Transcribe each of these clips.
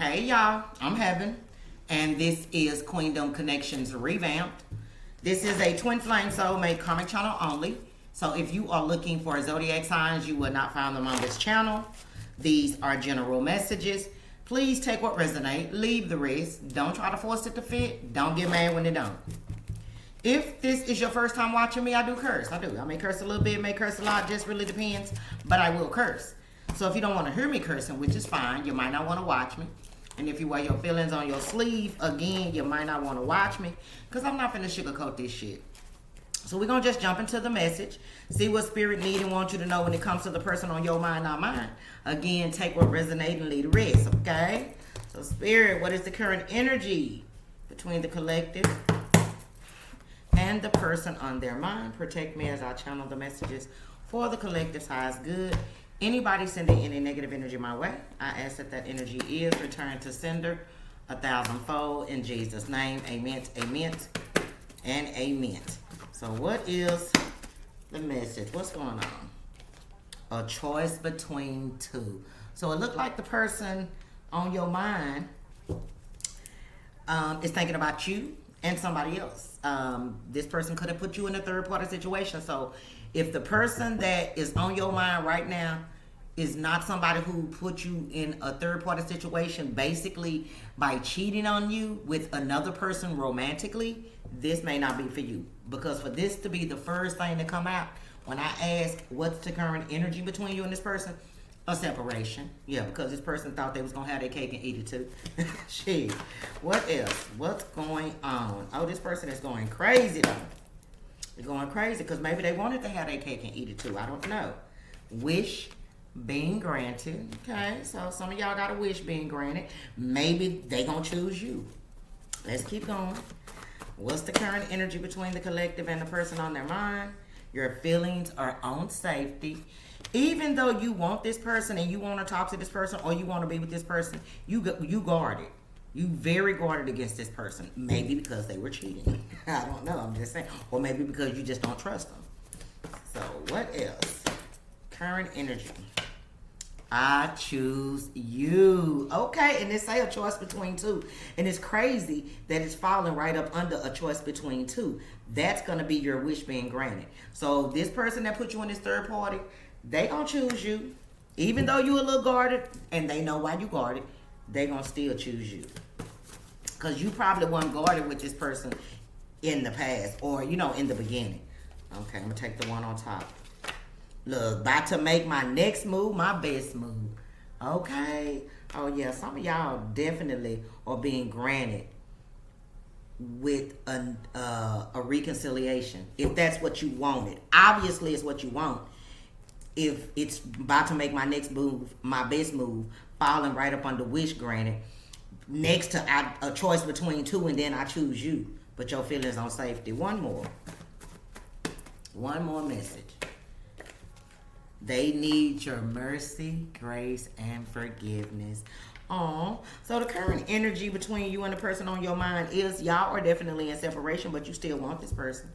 Hey y'all, I'm Heaven, and this is Queendom Connections Revamped. This is a twin flame soulmate karmic channel only. So if you are looking for zodiac signs, you will not find them on this channel. These are general messages. Please take what resonates, leave the rest. Don't try to force it to fit. Don't get mad when it don't. If this is your first time watching me, I do curse. I do. I may curse a little bit, may curse a lot, just really depends. But I will curse. So if you don't want to hear me cursing, which is fine, you might not want to watch me. And if you wear your feelings on your sleeve, again, you might not want to watch me. Because I'm not finna sugarcoat this shit. So we're going to just jump into the message. See what spirit need and want you to know when it comes to the person on your mind, not mine. Again, take what resonates and leave the rest, okay? So spirit, what is the current energy between the collective and the person on their mind? Protect me as I channel the messages for the collective's highest good. Anybody sending any negative energy my way, I ask that that energy is returned to sender 1,000-fold in Jesus' name. Amen, amen, and amen. So what is the message? What's going on? A choice between two. So it looked like the person on your mind is thinking about you and somebody else. This person could have put you in a third-party situation. So if the person that is on your mind right now is not somebody who put you in a third-party situation, basically by cheating on you with another person romantically, this may not be for you. Because for this to be the first thing to come out, when I ask what's the current energy between you and this person, a separation. Yeah, because this person thought they was going to have their cake and eat it too. Shit. What else? What's going on? Oh, this person is going crazy though. They're going crazy because maybe they wanted to have their cake and eat it too. I don't know. Wish being granted. Okay, so some of y'all got a wish being granted. Maybe they gonna choose you. Let's keep going. What's the current energy between the collective and the person on their mind? Your feelings are on safety. Even though you want this person and you want to talk to this person or you want to be with this person, you guarded. You very guarded against this person. Maybe because they were cheating. I don't know. I'm just saying. Or maybe because you just don't trust them. So what else? Current energy. I choose you. Okay, and it say a choice between two. And it's crazy that it's falling right up under a choice between two. That's going to be your wish being granted. So this person that put you in this third party, they going to choose you. Even though you a little guarded, and they know why you guarded, they going to still choose you. Because you probably weren't guarded with this person in the past or, in the beginning. Okay, I'm going to take the one on top. Look, about to make my next move, my best move. Okay. Oh, yeah. Some of y'all definitely are being granted with a reconciliation. If that's what you wanted. Obviously, it's what you want. If it's about to make my next move, my best move, falling right up under wish granted, next to a choice between two, and then I choose you. But your feelings on safety. One more message. They need your mercy, grace, and forgiveness. So the current energy between you and the person on your mind is y'all are definitely in separation, but you still want this person.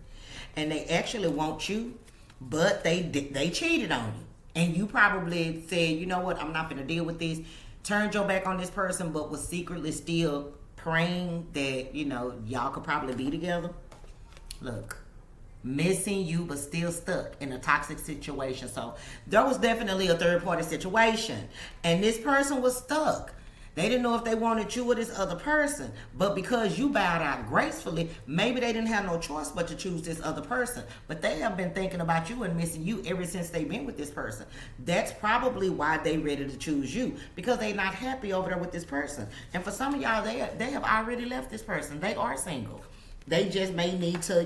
And they actually want you, but they cheated on you. And you probably said, you know what, I'm not going to deal with this. Turned your back on this person, but was secretly still praying that, y'all could probably be together. Look. Missing you but still stuck in a toxic situation. So there was definitely a third party situation, and this person was stuck. They didn't know if they wanted you or this other person, but because you bowed out gracefully, maybe they didn't have no choice but to choose this other person. But they have been thinking about you and missing you ever since they've been with this person. That's probably why they ready to choose you, because they're not happy over there with this person. And for some of y'all, they have already left this person. They are single. They just may need to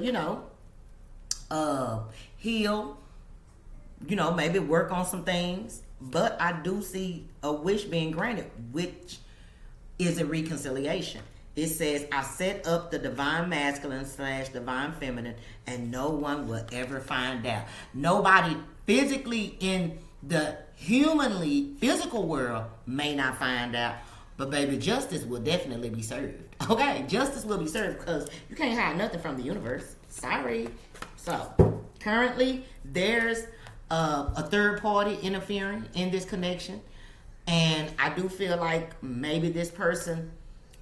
heal, maybe work on some things. But I do see a wish being granted, which is a reconciliation. It says, I set up the divine masculine / divine feminine, and no one will ever find out. Nobody physically in the humanly physical world may not find out. But baby, justice will definitely be served. Okay, justice will be served, because you can't hide nothing from the universe. Sorry. So currently there's a third party interfering in this connection. And I do feel like maybe this person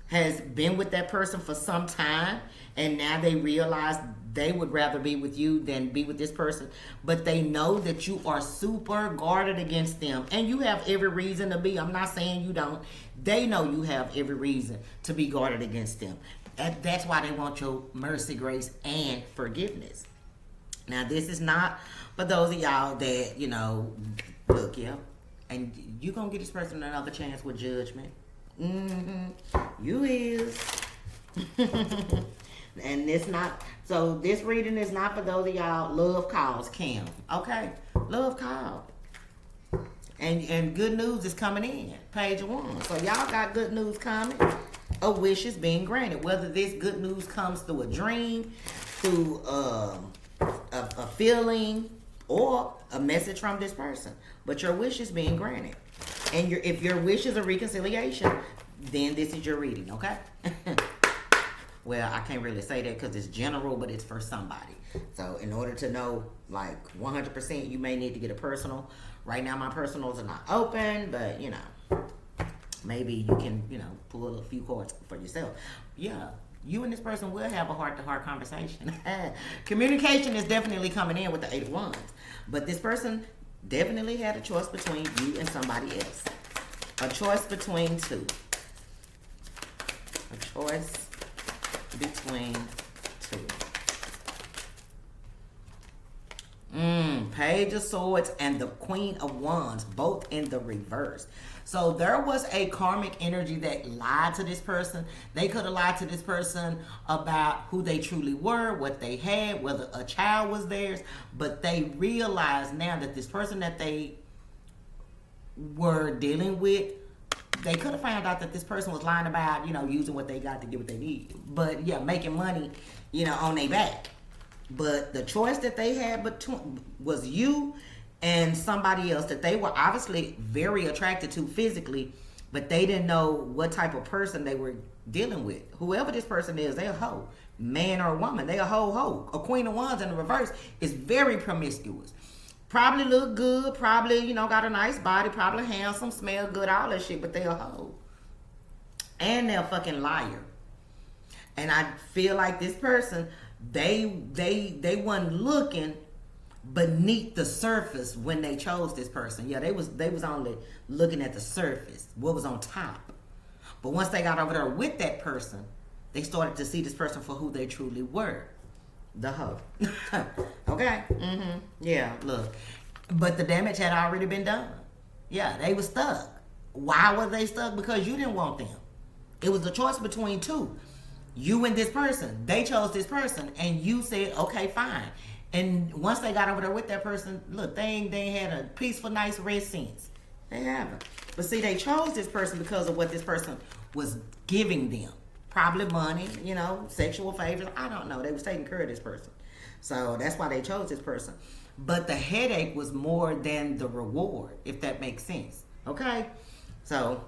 has been with that person for some time, and now they realize they would rather be with you than be with this person, but they know that you are super guarded against them, and you have every reason to be. I'm not saying you don't. They know you have every reason to be guarded against them. That's why they want your mercy, grace, and forgiveness. Now, this is not for those of y'all that, look, yeah, and you gonna give this person another chance with judgment. You is. And it's not, so this reading is not for those of y'all love calls, Kim. Okay? Love call. And good news is coming in. Page 1. So y'all got good news coming. A wish is being granted. Whether this good news comes through a dream, through a feeling, or a message from this person. But your wish is being granted. And if your wish is a reconciliation, then this is your reading, okay? Well, I can't really say that because it's general, but it's for somebody. So in order to know, like, 100%, you may need to get a personal. Right now, my personals are not open, but, maybe you can, pull a few cards for yourself. Yeah, you and this person will have a heart-to-heart conversation. Communication is definitely coming in with the 8 of Wands. But this person definitely had a choice between you and somebody else. A choice between two. A choice between two. Page of Swords and the Queen of Wands, both in the reverse. So there was a karmic energy that lied to this person. They could have lied to this person about who they truly were, what they had, whether a child was theirs. But they realize now that this person that they were dealing with, they could have found out that this person was lying about, using what they got to get what they need. But yeah, making money, on their back. But the choice that they had between was you and somebody else that they were obviously very attracted to physically, but they didn't know what type of person they were dealing with. Whoever this person is, they're a hoe. Man or woman, they a hoe. A Queen of Wands in the reverse is very promiscuous. Probably look good, probably, got a nice body, probably handsome, smell good, all that shit, but they a hoe. And they're a fucking liar. And I feel like this person, they wasn't looking beneath the surface when they chose this person. Yeah, they was only looking at the surface, what was on top. But once they got over there with that person, they started to see this person for who they truly were. The hoe. Okay? Yeah, look. But the damage had already been done. Yeah, they were stuck. Why were they stuck? Because you didn't want them. It was a choice between two. You and this person. They chose this person. And you said, okay, fine. And once they got over there with that person, look, they ain't had a peaceful, nice rest since. They haven't. But see, they chose this person because of what this person was giving them. Probably money, sexual favors. I don't know. They was taking care of this person. So that's why they chose this person. But the headache was more than the reward, if that makes sense. Okay? So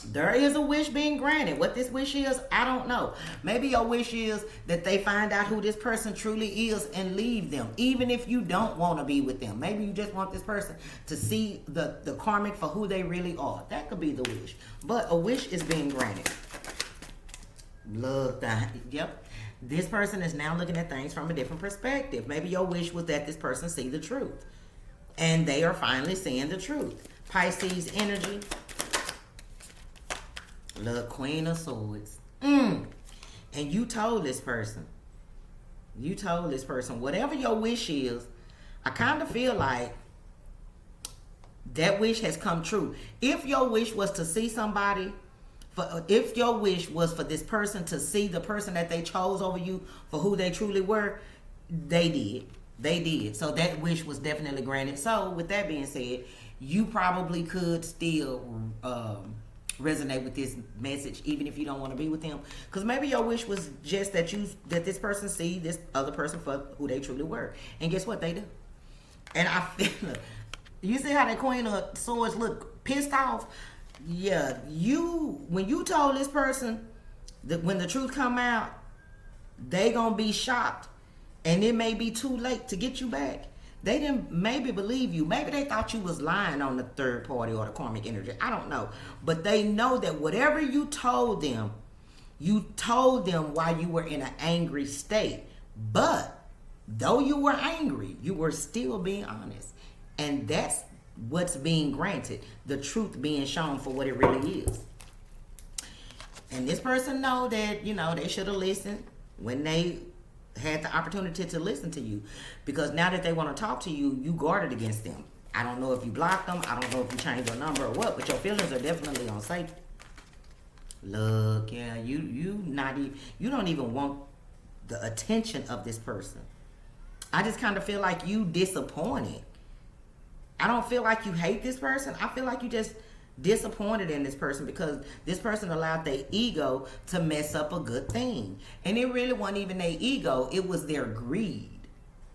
there is a wish being granted. What this wish is, I don't know. Maybe your wish is that they find out who this person truly is and leave them, even if you don't want to be with them. Maybe you just want this person to see the karmic for who they really are. That could be the wish. But a wish is being granted. Look, yep. This person is now looking at things from a different perspective. Maybe your wish was that this person see the truth. And they are finally seeing the truth. Pisces energy. Look, Queen of Swords. And you told this person. Whatever your wish is, I kind of feel like that wish has come true. If your wish was to see somebody, if your wish was for this person to see the person that they chose over you for who they truly were, they did. So that wish was definitely granted. So with that being said, you probably could still resonate with this message even if you don't want to be with them, because maybe your wish was just that this person see this other person for who they truly were. And guess what? They do. And I feel, you see how that Queen of Swords look pissed off? Yeah, when you told this person that when the truth come out, they gonna be shocked, and it may be too late to get you back. They didn't maybe believe you. Maybe they thought you was lying on the third party or the karmic energy. I don't know. But they know that whatever you told them while you were in an angry state. But though you were angry, you were still being honest. And that's what's being granted. The truth being shown for what it really is. And this person know that, they should have listened when they had the opportunity to listen to you, because now that they want to talk to you, you guarded against them. I don't know if you blocked them. I don't know if you changed your number or what, but your feelings are definitely on safety. Look, yeah, you don't even want the attention of this person. I just kind of feel like you disappointed. I don't feel like you hate this person. I feel like you just disappointed in this person because this person allowed their ego to mess up a good thing. And it really wasn't even their ego. It was their greed.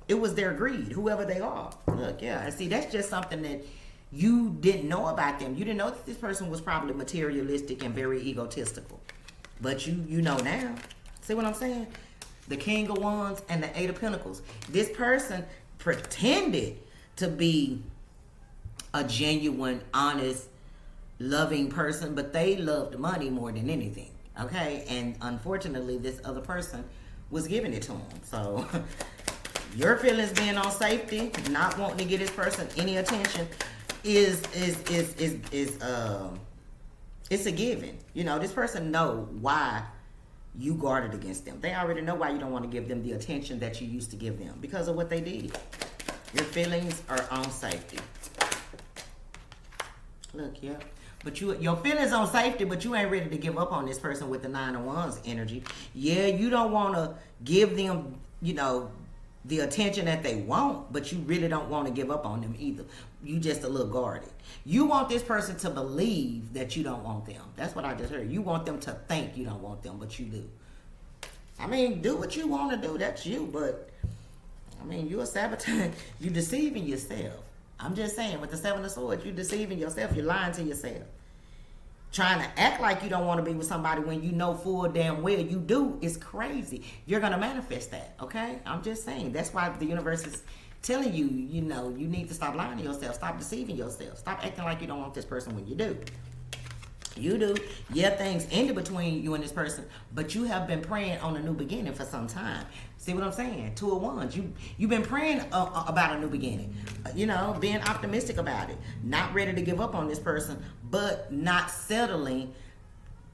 It was their greed, whoever they are. Look, yeah. And see, that's just something that you didn't know about them. You didn't know that this person was probably materialistic and very egotistical. But you know now. See what I'm saying? The King of Wands and the Eight of Pentacles. This person pretended to be a genuine, honest, loving person, but they loved money more than anything. Okay? And unfortunately, this other person was giving it to them. So your feelings being on safety, not wanting to give this person any attention is it's a given. This person know why you guarded against them. They already know why you don't want to give them the attention that you used to give them, because of what they did. Your feelings are on safety. Look, yeah. But your feelings on safety, but you ain't ready to give up on this person with the Nine of Wands energy. Yeah, you don't want to give them, the attention that they want, but you really don't want to give up on them either. You just a little guarded. You want this person to believe that you don't want them. That's what I just heard. You want them to think you don't want them, but you do. I mean, do what you want to do. That's you, but you're a saboteur. You're deceiving yourself. I'm just saying, with the Seven of Swords, you're deceiving yourself. You're lying to yourself. Trying to act like you don't want to be with somebody when you know full damn well you do is crazy. You're going to manifest that, okay? I'm just saying. That's why the universe is telling you, you need to stop lying to yourself. Stop deceiving yourself. Stop acting like you don't want this person when you do. You do. Yeah, things ended between you and this person, but you have been praying on a new beginning for some time. See what I'm saying? Two of Wands. You've been praying about a new beginning. Being optimistic about it. Not ready to give up on this person, but not settling,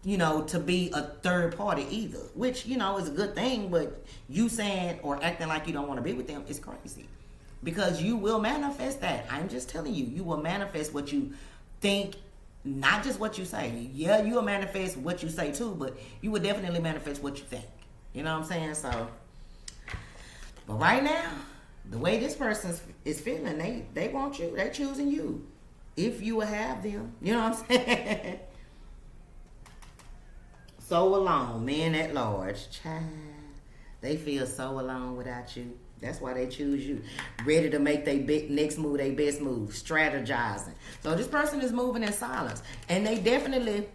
to be a third party either. Which, is a good thing, but you saying or acting like you don't want to be with them is crazy. Because you will manifest that. I'm just telling you. You will manifest what you think, not just what you say. Yeah, you will manifest what you say too, but you will definitely manifest what you think. You know what I'm saying? So, but right now, the way this person is feeling, they want you. They're choosing you. If you will have them. You know what I'm saying? So alone, men at large. Child, they feel so alone without you. That's why they choose you. Ready to make their next move, their best move. Strategizing. So this person is moving in silence. And they definitely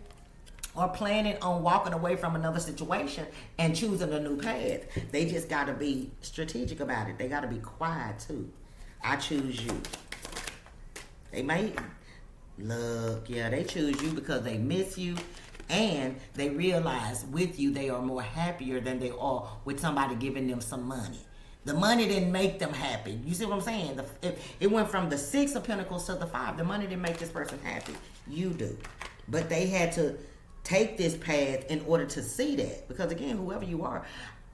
are planning on walking away from another situation and choosing a new path. They just got to be strategic about it. They got to be quiet too. I choose you. They may look, yeah, they choose you because they miss you. And they realize with you, they are more happier than they are with somebody giving them some money. The money didn't make them happy. You see what I'm saying? It went from the Six of Pentacles to the Five. The money didn't make this person happy. You do. But they had to take this path in order to see that. Because again, whoever you are,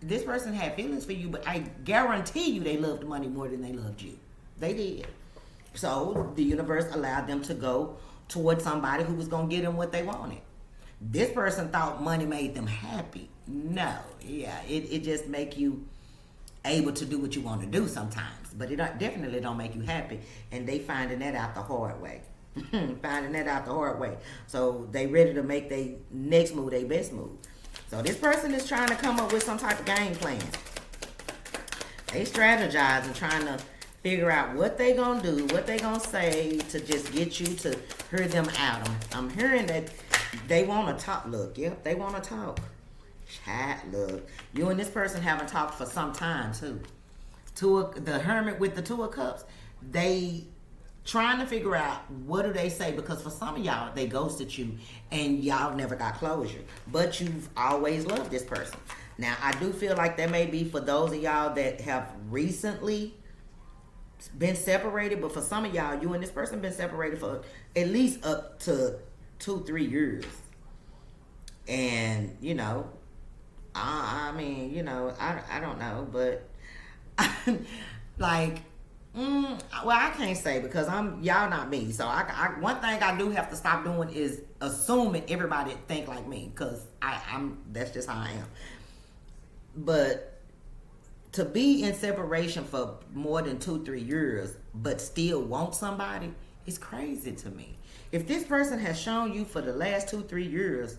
this person had feelings for you, but I guarantee you they loved money more than they loved you. They did. So the universe allowed them to go towards somebody who was going to give them what they wanted. This person thought money made them happy. No. Yeah, it just make you able to do what you want to do sometimes, but it definitely don't make you happy, and they finding that out the hard way. So they ready to make their next move, their best move. So this person is trying to come up with some type of game plan. They strategize and trying to figure out what they gonna do, what they gonna say to just get you to hear them out. I'm hearing that they want to talk. Look, yep, they want to talk. Chat, look, you and this person haven't talked for some time too. the Hermit with the Two of Cups, they trying to figure out what do they say, because for some of y'all, they ghosted you and y'all never got closure, but you've always loved this person. Now, I do feel like that may be for those of y'all that have recently been separated, but for some of y'all, you and this person been separated for at least up to 2-3 years. And, you know, I mean, you know, I don't know, but like, well, I can't say because y'all not me. So one thing I do have to stop doing is assuming everybody think like me, because that's just how I am. But to be in separation for more than 2-3 years, but still want somebody, is crazy to me. If this person has shown you for the last 2-3 years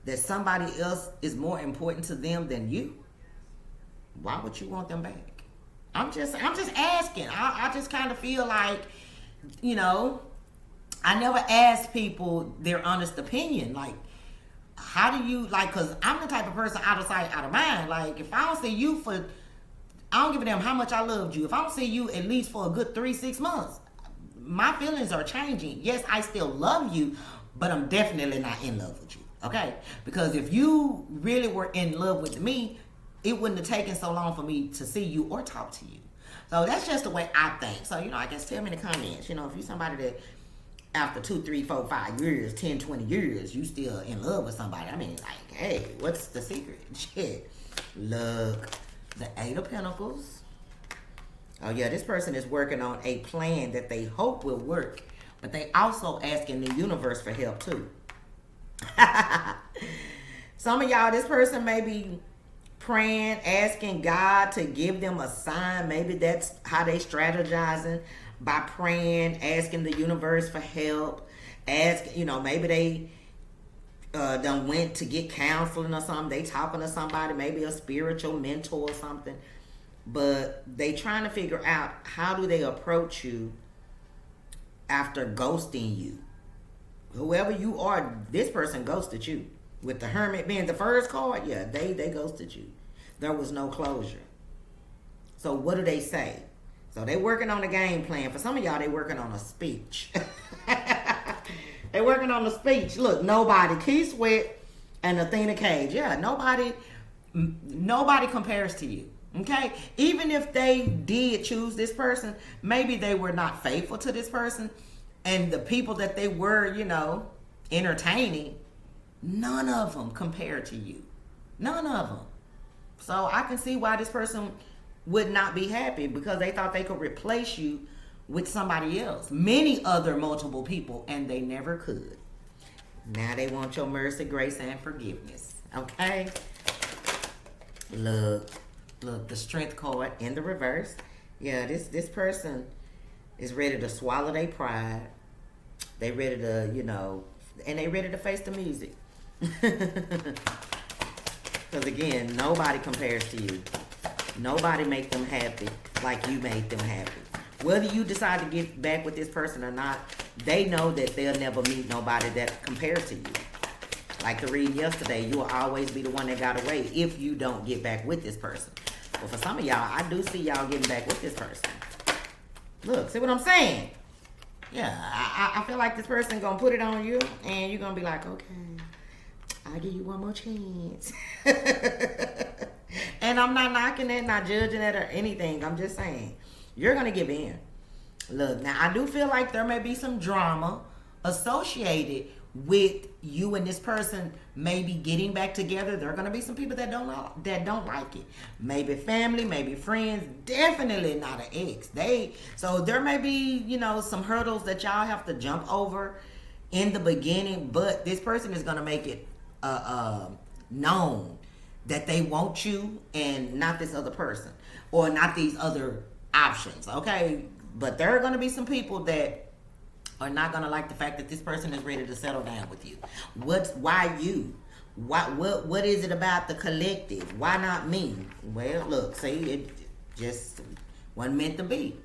that somebody else is more important to them than you, why would you want them back? I'm just asking. I just kind of feel like, you know, I never ask people their honest opinion. Like, how do you, like, because I'm the type of person out of sight, out of mind. Like, if I don't see you for, I don't give a damn how much I loved you. If I don't see you at least for a good 3-6 months, my feelings are changing. Yes, I still love you, but I'm definitely not in love with you. Okay? Because if you really were in love with me, it wouldn't have taken so long for me to see you or talk to you. So that's just the way I think. So, you know, I guess tell me in the comments, you know, if you're somebody that after 2, 3, 4, 5 years, 10, 20 years, you still in love with somebody. I mean, like, hey, what's the secret? Shit. Look, the 8 of Pentacles. Oh, yeah, this person is working on a plan that they hope will work, but they also asking the universe for help, too. Some of y'all, this person may be praying, asking God to give them a sign. Maybe that's how they strategizing, by praying, asking the universe for help. You know, maybe they done went to get counseling or something. They talking to somebody, maybe a spiritual mentor or something. But they trying to figure out how do they approach you after ghosting you. Whoever you are, this person ghosted you. With the Hermit being the first card, yeah, they ghosted you. There was no closure. So what do they say? So they working on a game plan. For some of y'all, they working on a speech. They working on a speech. Look, nobody. Keith Sweat and Athena Cage. Yeah, nobody compares to you. Okay? Even if they did choose this person, maybe they were not faithful to this person. And the people that they were, you know, entertaining, none of them compared to you. None of them. So I can see why this person would not be happy, because they thought they could replace you with somebody else. Many other multiple people, and they never could. Now they want your mercy, grace, and forgiveness. Okay? Look, the Strength card in the reverse. Yeah, this person is ready to swallow their pride. They ready to, you know, and they ready to face the music. Because again, nobody compares to you. Nobody make them happy like you made them happy. Whether you decide to get back with this person or not, they know that they'll never meet nobody that compares to you. Like the reading yesterday, you will always be the one that got away if you don't get back with this person. But for some of y'all, I do see y'all getting back with this person. Look, see what I'm saying? Yeah, I feel like this person gonna put it on you, and you're gonna be like, okay, I'll give you one more chance. And I'm not knocking it, not judging it or anything. I'm just saying, you're gonna give in. Look, now I do feel like there may be some drama associated with you and this person maybe getting back together. There are gonna be some people that don't like it. Maybe family, maybe friends. Definitely not an ex. So there may be, you know, some hurdles that y'all have to jump over in the beginning. But this person is gonna make it known that they want you and not this other person or not these other options. Okay, but there are gonna be some people that are not gonna like the fact that this person is ready to settle down with you. Why you? What is it about the collective? Why not me? Well, look, see, it just wasn't meant to be.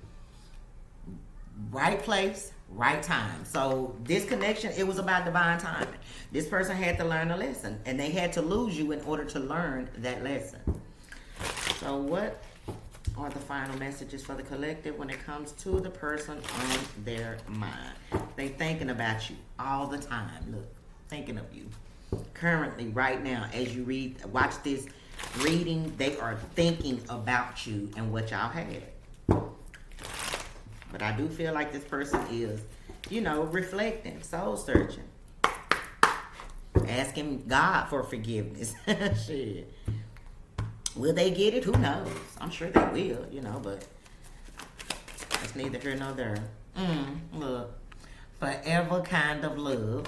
Right place, right time. So this connection, it was about divine timing. This person had to learn a lesson, and they had to lose you in order to learn that lesson. So what are the final messages for the collective when it comes to the person on their mind. They thinking about you all the time. Look, thinking of you. Currently, right now, as you watch this reading, they are thinking about you and what y'all had. But I do feel like this person is, reflecting, soul searching, asking God for forgiveness. Shit. Will they get it? Who knows? I'm sure they will, but it's neither here nor there. Look. Forever kind of love.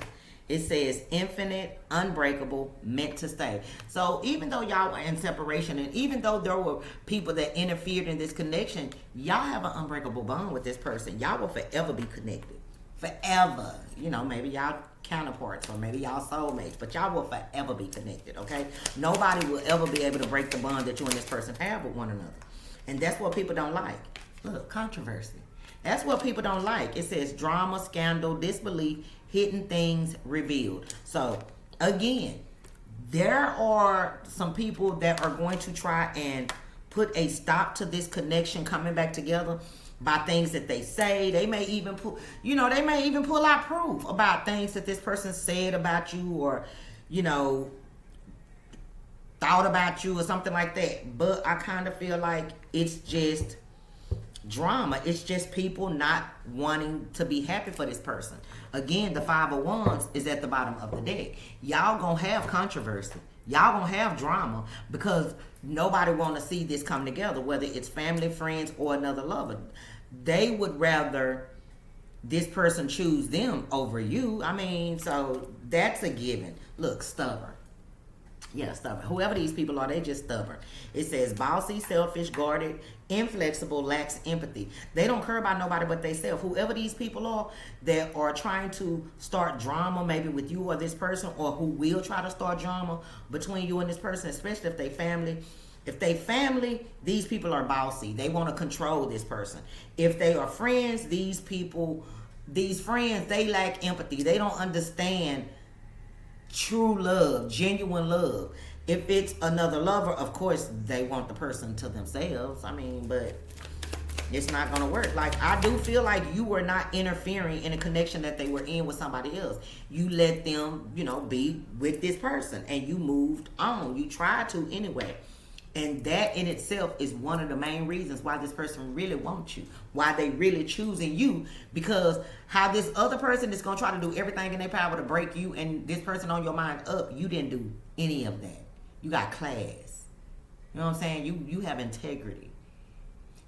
It says infinite, unbreakable, meant to stay. So even though y'all were in separation, and even though there were people that interfered in this connection, y'all have an unbreakable bond with this person. Y'all will forever be connected. Forever. Maybe y'all counterparts or maybe y'all soulmates, but y'all will forever be connected, okay? Nobody will ever be able to break the bond that you and this person have with one another. And that's what people don't like. Look, controversy. That's what people don't like. It says drama, scandal, disbelief, hidden things revealed. So, again, there are some people that are going to try and put a stop to this connection coming back together by things that they say. They may even pull out proof about things that this person said about you or, thought about you or something like that. But I kind of feel like it's just drama. It's just people not wanting to be happy for this person. Again, the Five of Wands is at the bottom of the deck. Y'all gonna have controversy. Y'all gonna have drama because nobody want to see this come together, whether it's family, friends, or another lover. They would rather this person choose them over you. So that's a given. Look, stubborn. Yeah, stubborn. Whoever these people are, they just stubborn. It says bossy, selfish, guarded, inflexible, lacks empathy. They don't care about nobody but themselves. Whoever these people are that are trying to start drama, maybe with you or this person, or who will try to start drama between you and this person, especially if they family. If they family, these people are bossy. They want to control this person. If they are friends, these friends, they lack empathy. They don't understand true love, genuine love. If it's another lover, of course, they want the person to themselves. But it's not going to work. Like, I do feel like you were not interfering in a connection that they were in with somebody else. You let them, be with this person and you moved on. You tried to anyway. And that in itself is one of the main reasons why this person really wants you, why they really choosing you, because how this other person is going to try to do everything in their power to break you and this person on your mind up, you didn't do any of that. You got class. You know what I'm saying? You have integrity.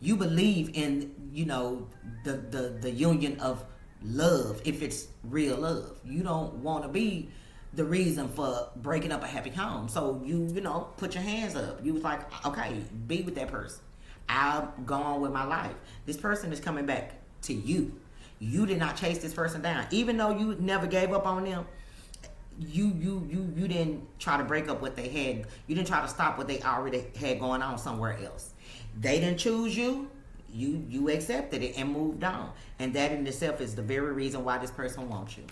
You believe in, the union of love, if it's real love. You don't want to be the reason for breaking up a happy home. So you put your hands up. You was like, okay, be with that person. I'll go on with my life. This person is coming back to you. You did not chase this person down. Even though you never gave up on them, you didn't try to break up what they had. You didn't try to stop what they already had going on somewhere else. They didn't choose you. You accepted it and moved on. And that in itself is the very reason why this person wants you.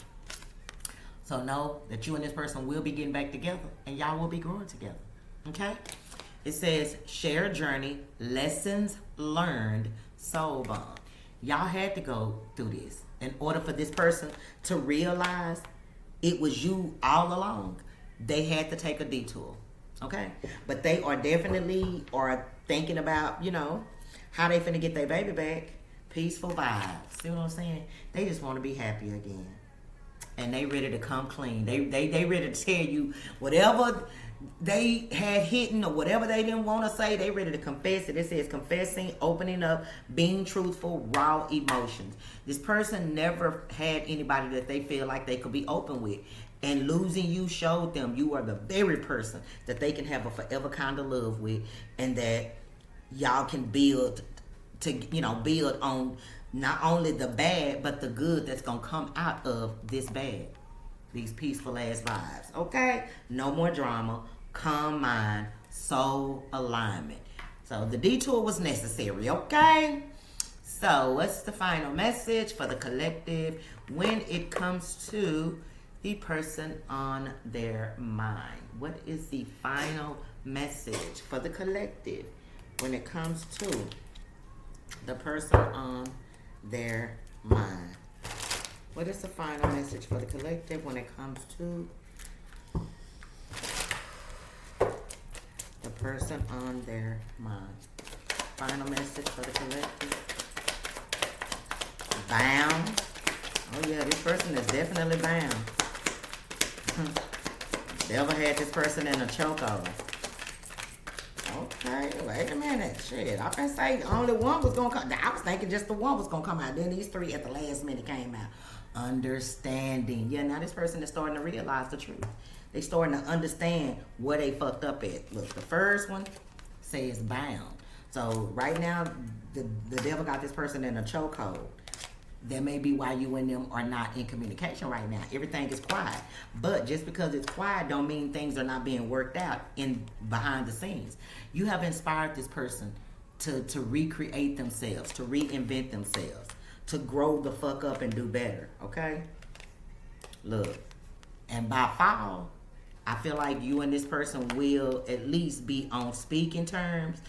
So know that you and this person will be getting back together and y'all will be growing together. Okay? It says share journey, lessons learned, soul bond. Y'all had to go through this in order for this person to realize it was you all along. They had to take a detour. Okay? But they are definitely thinking about, how they finna get their baby back. Peaceful vibes. See what I'm saying? They just want to be happy again. And they ready to come clean. They ready to tell you whatever they had hidden or whatever they didn't want to say. They ready to confess it. It says confessing, opening up, being truthful, raw emotions. This person never had anybody that they feel like they could be open with. And losing you showed them you are the very person that they can have a forever kind of love with, and that y'all can build on not only the bad, but the good that's going to come out of this bad. These peaceful ass vibes. Okay? No more drama. Calm mind. Soul alignment. So the detour was necessary. Okay? So what's the final message for the collective when it comes to the person on their mind? What is the final message for the collective when it comes to the person on their mind. What is the final message for the collective when it comes to the person on their mind? Final message for the collective. Bound. Oh yeah, this person is definitely bound. Devil had this person in a chokehold. Okay, wait a minute. Shit, I can say only one was gonna come. I was thinking just the one was gonna come out. Then these three at the last minute came out. Understanding. Yeah, now this person is starting to realize the truth. They starting to understand where they fucked up at. Look, the first one says bound. So right now, the devil got this person in a chokehold. That may be why you and them are not in communication right now. Everything is quiet. But just because it's quiet don't mean things are not being worked out in behind the scenes. You have inspired this person to recreate themselves, to reinvent themselves, to grow the fuck up and do better, okay? Look, and by fall, I feel like you and this person will at least be on speaking terms,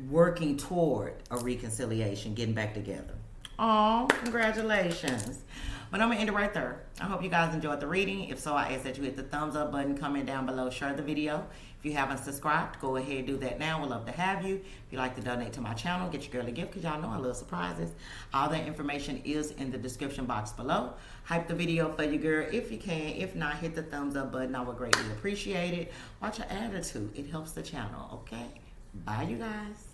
working toward a reconciliation, getting back together. Oh, congratulations. But I'm going to end it right there. I hope you guys enjoyed the reading. If so, I ask that you hit the thumbs up button, comment down below, share the video. If you haven't subscribed, go ahead and do that now. We'd love to have you. If you'd like to donate to my channel, get your girl a gift because y'all know I love surprises. All that information is in the description box below. Hype the video for you, girl, if you can. If not, hit the thumbs up button. I would greatly appreciate it. Watch your attitude. It helps the channel, okay? Bye, you guys.